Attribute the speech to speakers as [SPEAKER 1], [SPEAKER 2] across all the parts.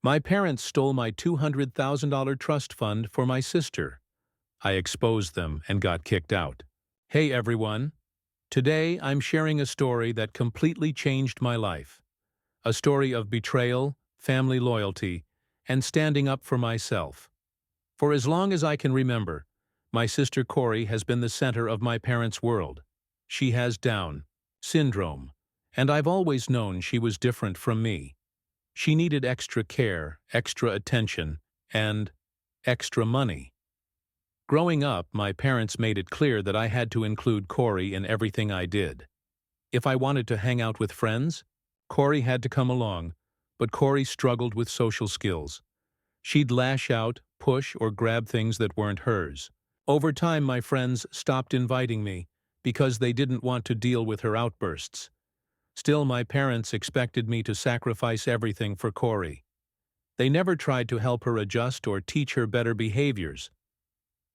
[SPEAKER 1] My parents stole my $200,000 trust fund for my sister. I exposed them and got kicked out. Hey everyone. Today I'm sharing a story that completely changed my life. A story of betrayal, family loyalty, and standing up for myself. For as long as I can remember, my sister Corey has been the center of my parents' world. She has Down syndrome, and I've always known she was different from me. She needed extra care, extra attention, and extra money. Growing up, my parents made it clear that I had to include Corey in everything I did. If I wanted to hang out with friends, Corey had to come along, but Corey struggled with social skills. She'd lash out, push, or grab things that weren't hers. Over time, my friends stopped inviting me because they didn't want to deal with her outbursts. Still, my parents expected me to sacrifice everything for Corey. They never tried to help her adjust or teach her better behaviors.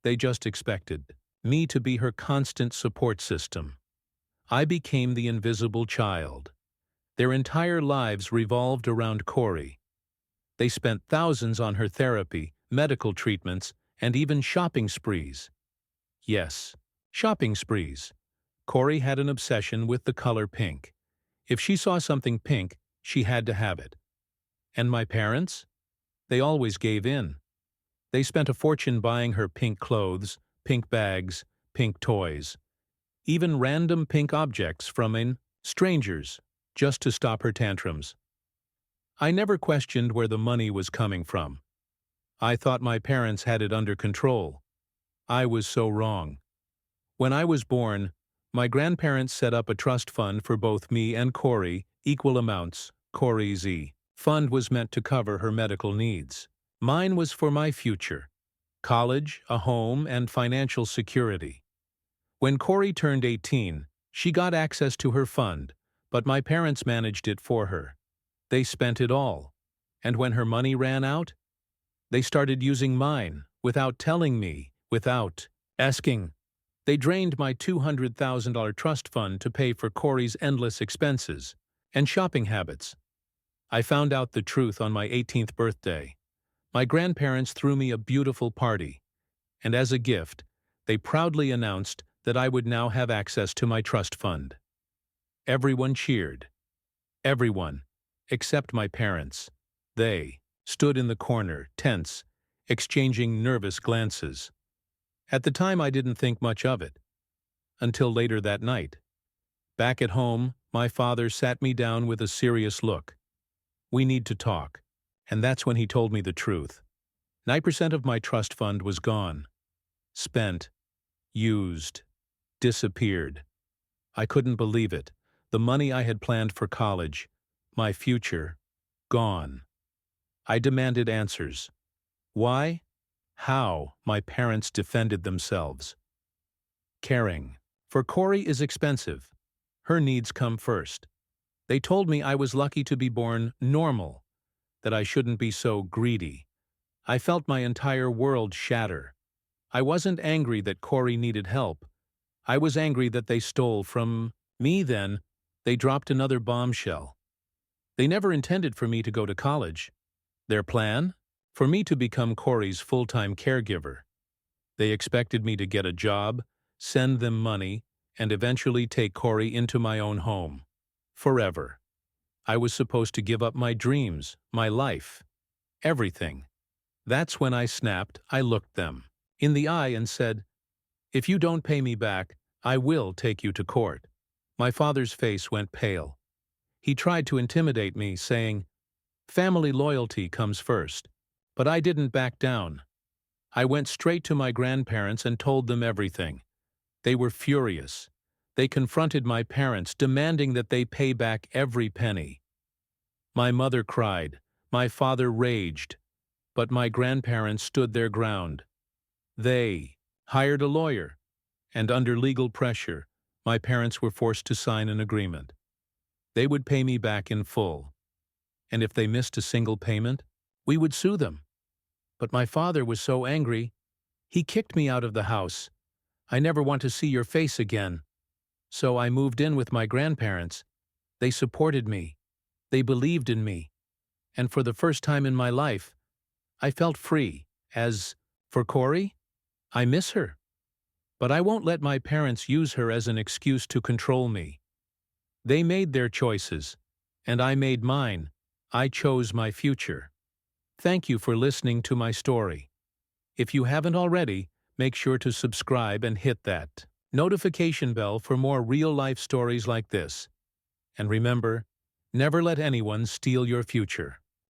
[SPEAKER 1] They just expected me to be her constant support system. I became the invisible child. Their entire lives revolved around Corey. They spent thousands on her therapy, medical treatments, and even shopping sprees. Yes, shopping sprees. Corey had an obsession with the color pink. If she saw something pink, she had to have it. And my parents? They always gave in. They spent a fortune buying her pink clothes, pink bags, pink toys, even random pink objects from strangers, just to stop her tantrums. I never questioned where the money was coming from. I thought my parents had it under control. I was so wrong. When I was born, my grandparents set up a trust fund for both me and Corey, equal amounts. Corey's fund was meant to cover her medical needs. Mine was for my future: college, a home, and financial security. When Corey turned 18, she got access to her fund, but my parents managed it for her. They spent it all. And when her money ran out, they started using mine, without telling me, without asking. They drained my $200,000 trust fund to pay for Corey's endless expenses and shopping habits. I found out the truth on my 18th birthday. My grandparents threw me a beautiful party, and as a gift, they proudly announced that I would now have access to my trust fund. Everyone cheered. Everyone, except my parents. They stood in the corner, tense, exchanging nervous glances. At the time, I didn't think much of it. Until later that night. Back at home, my father sat me down with a serious look. "We need to talk." And that's when he told me the truth. 9% of my trust fund was gone. Spent. Used. Disappeared. I couldn't believe it. The money I had planned for college, my future, gone. I demanded answers. Why? How my parents defended themselves. Caring for Corey is expensive. Her needs come first. They told me I was lucky to be born normal, that I shouldn't be so greedy. I felt my entire world shatter. I wasn't angry that Corey needed help. I was angry that they stole from me then. They dropped another bombshell. They never intended for me to go to college. Their plan? For me to become Corey's full-time caregiver. They expected me to get a job, send them money, and eventually take Corey into my own home. Forever. I was supposed to give up my dreams, my life, everything. That's when I snapped. I looked them in the eye and said, "If you don't pay me back, I will take you to court." My father's face went pale. He tried to intimidate me, saying, "Family loyalty comes first." But I didn't back down. I went straight to my grandparents and told them everything. They were furious. They confronted my parents, demanding that they pay back every penny. My mother cried. My father raged. But my grandparents stood their ground. They hired a lawyer, and under legal pressure, my parents were forced to sign an agreement. They would pay me back in full. And if they missed a single payment, we would sue them. But my father was so angry, he kicked me out of the house. "I never want to see your face again." So I moved in with my grandparents. They supported me. They believed in me. and for the first time in my life, I felt free. As for Corey, I miss her. But I won't let my parents use her as an excuse to control me. They made their choices, and I made mine. I chose my future. Thank you for listening to my story. If you haven't already, make sure to subscribe and hit that notification bell for more real-life stories like this. And remember, never let anyone steal your future.